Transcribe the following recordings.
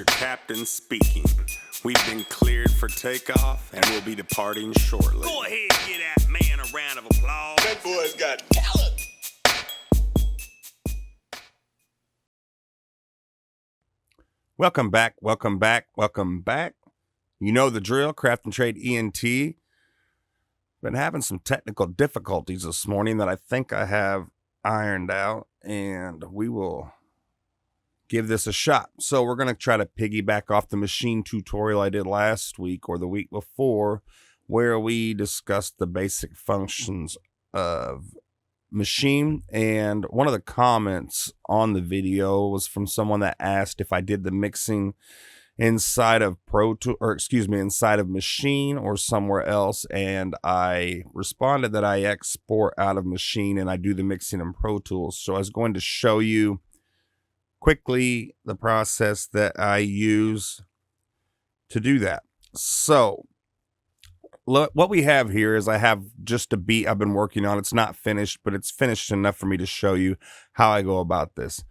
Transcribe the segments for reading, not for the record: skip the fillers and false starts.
your captain speaking. We've been cleared for takeoff and we'll be departing shortly. Go ahead, give that man a round of applause. That boy's got talent. Welcome back, welcome back, welcome back. You know the drill, Craft and Trade ENT. Been having some technical difficulties this morning that I think I have ironed out, and we will give this a shot. So we're going to try to piggyback off the machine tutorial I did last week or the week before, where we discussed the basic functions of Maschine. And one of the comments on the video was from someone that asked if I did the mixing inside of inside of Maschine or somewhere else, and I responded that I export out of Maschine and I do the mixing in Pro Tools. So I was going to show you quickly the process that I use to do that. So look, what we have here is I have just a beat I've been working on. It's not finished, but it's finished enough for me to show you how I go about this.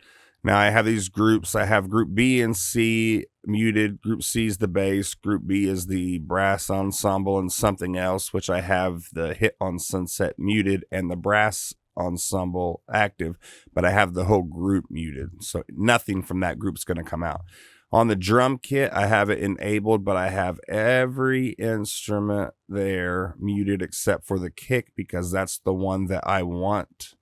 Now I have these groups. I have group B and C muted. Group C is the bass. Group B is the brass ensemble and something else, which I have the Hit on Sunset muted and the brass ensemble active, but I have the whole group muted. So nothing from that group's going to come out. On the drum kit, I have it enabled, but I have every instrument there muted except for the kick because that's the one that I want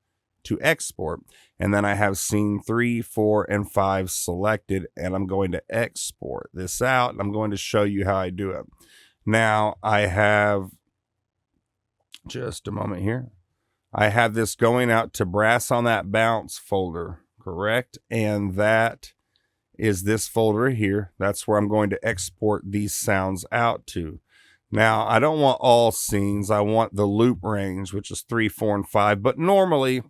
to export. And then I have scene 3, 4, and 5 selected, and I'm going to export this out, and I'm going to show you how I do it. Now, I have just a moment here. I have this going out to Brass on That Bounce folder, correct? And that is this folder here. That's where I'm going to export these sounds out to. Now, I don't want all scenes. I want the loop range, which is 3, 4, and 5. But normally,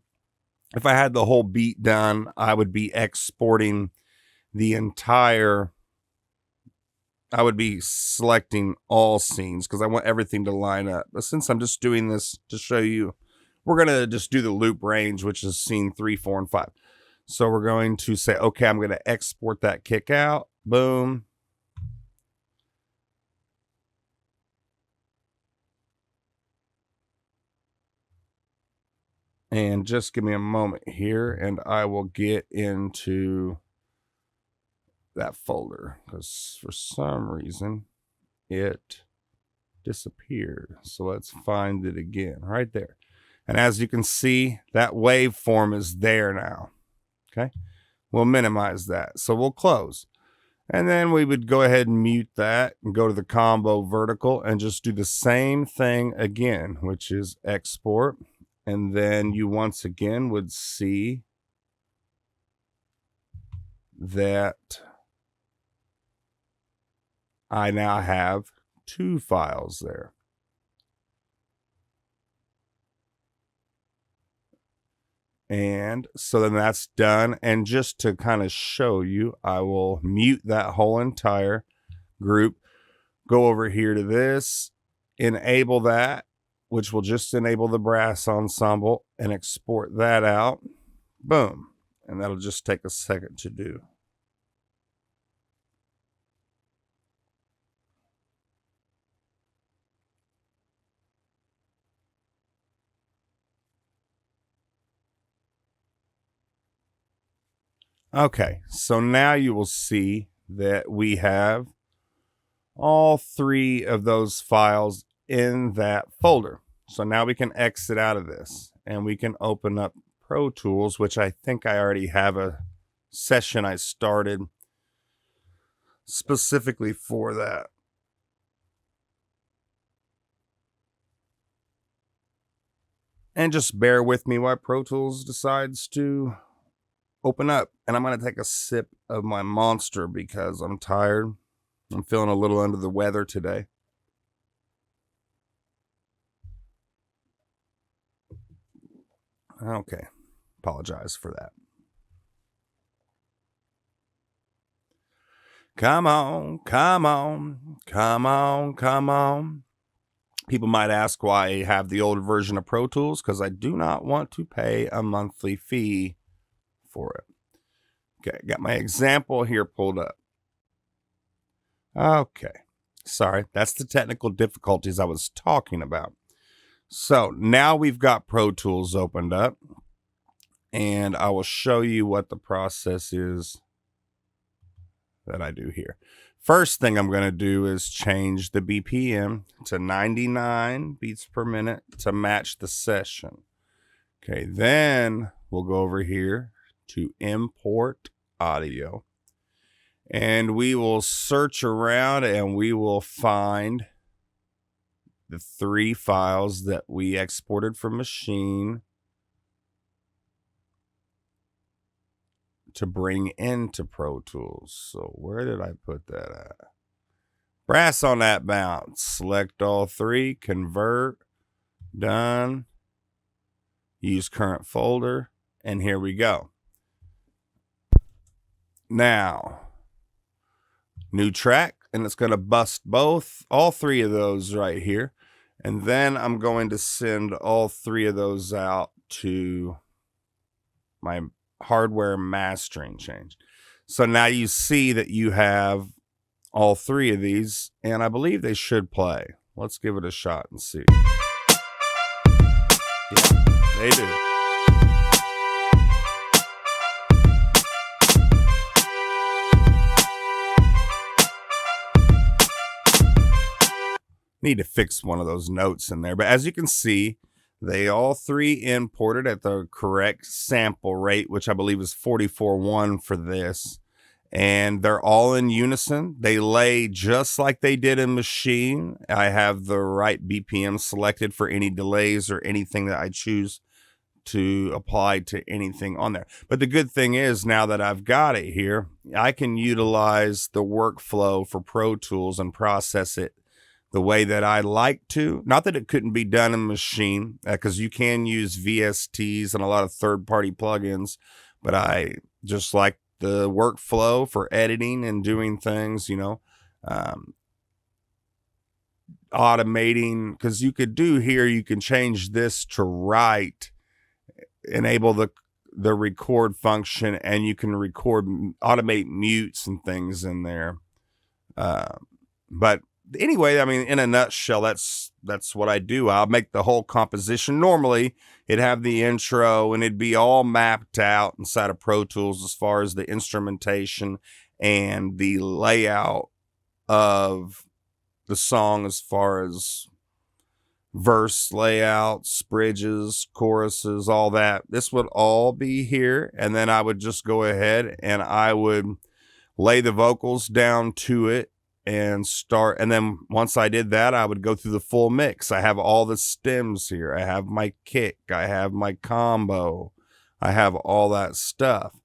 if I had the whole beat done, I would be exporting the entire, I would be selecting all scenes because I want everything to line up. But since I'm just doing this to show you, we're going to just do the loop range, which is scene 3, 4, and 5. So we're going to say, okay, I'm going to export that kick out. Boom. And just give me a moment here and I will get into that folder because for some reason it disappeared. So let's find it again right there. And as you can see, that waveform is there now. Okay. We'll minimize that. So we'll close. And then we would go ahead and mute that and go to the combo vertical and just do the same thing again, which is export. And then you once again would see that I now have 2 files there. And so then that's done. And just to kind of show you, I will mute that whole entire group, go over here to this, enable that, which will just enable the brass ensemble, and export that out. Boom. And that'll just take a second to do. Okay, so now you will see that we have all 3 of those files in that folder. So now we can exit out of this and we can open up Pro Tools, which I think I already have a session I started specifically for that. And just bear with me while Pro Tools decides to open up. And I'm going to take a sip of my Monster because I'm tired. I'm feeling a little under the weather today. Okay, apologize for that. Come on, come on, come on, come on. People might ask why I have the old version of Pro Tools, because I do not want to pay a monthly fee for it. Okay, got my example here pulled up. Okay. Sorry, that's the technical difficulties I was talking about. So now we've got Pro Tools opened up, and I will show you what the process is that I do here. First thing I'm going to do is change the BPM to 99 beats per minute to match the session. Okay, then we'll go over here to import audio. And we will search around and we will find the 3 files that we exported from Maschine to bring into Pro Tools. So where did I put that at? Brass on that bounce. Select all 3, convert, done, use current folder, and here we go. Now, new track, and it's going to bust all 3 of those right here. And then I'm going to send all 3 of those out to my hardware mastering change. So now you see that you have all 3 of these, and I believe they should play. Let's give it a shot and see. Yeah, they do. Need to fix one of those notes in there. But as you can see, they all 3 imported at the correct sample rate, which I believe is 44.1 for this. And they're all in unison. They lay just like they did in Maschine. I have the right BPM selected for any delays or anything that I choose to apply to anything on there. But the good thing is, now that I've got it here, I can utilize the workflow for Pro Tools and process it the way that I like to. Not that it couldn't be done in Maschine, because you can use VSTs and a lot of third-party plugins, but I just like the workflow for editing and doing things, automating, because you could do here, you can change this to write, enable the record function, and you can automate mutes and things in there. But anyway, I mean, in a nutshell, that's what I do. I'll make the whole composition. Normally, it'd have the intro and it'd be all mapped out inside of Pro Tools as far as the instrumentation and the layout of the song, as far as verse layouts, bridges, choruses, all that. This would all be here, and then I would just go ahead and I would lay the vocals down to it and start. And then once I did that, I would go through the full mix. I have all the stems here. I have my kick. I have my combo. I have all that stuff.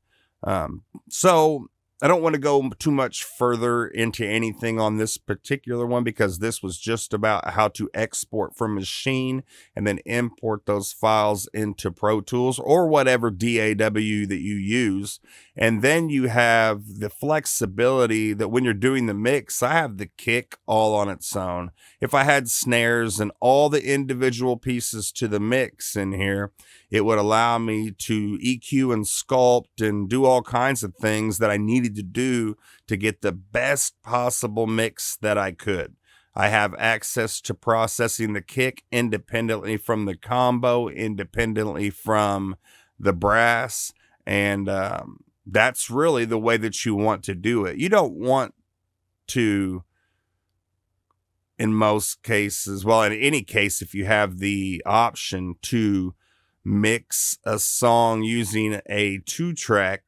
So I don't want to go too much further into anything on this particular one, because this was just about how to export from Maschine and then import those files into Pro Tools or whatever DAW that you use. And then you have the flexibility that when you're doing the mix, I have the kick all on its own. If I had snares and all the individual pieces to the mix in here, it would allow me to EQ and sculpt and do all kinds of things that I needed to do to get the best possible mix that I could. I have access to processing the kick independently from the combo, independently from the brass, and that's really the way that you want to do it. You don't want to, in most cases, well, in any case, if you have the option to mix a song using a 2-track,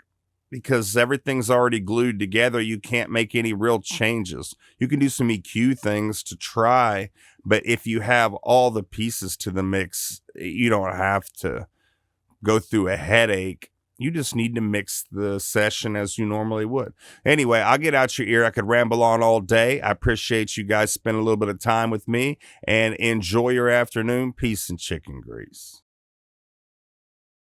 because everything's already glued together, you can't make any real changes. You can do some EQ things to try, but if you have all the pieces to the mix, you don't have to go through a headache. You just need to mix the session as you normally would. Anyway, I'll get out your ear. I could ramble on all day. I appreciate you guys spending a little bit of time with me, and enjoy your afternoon. Peace and chicken grease.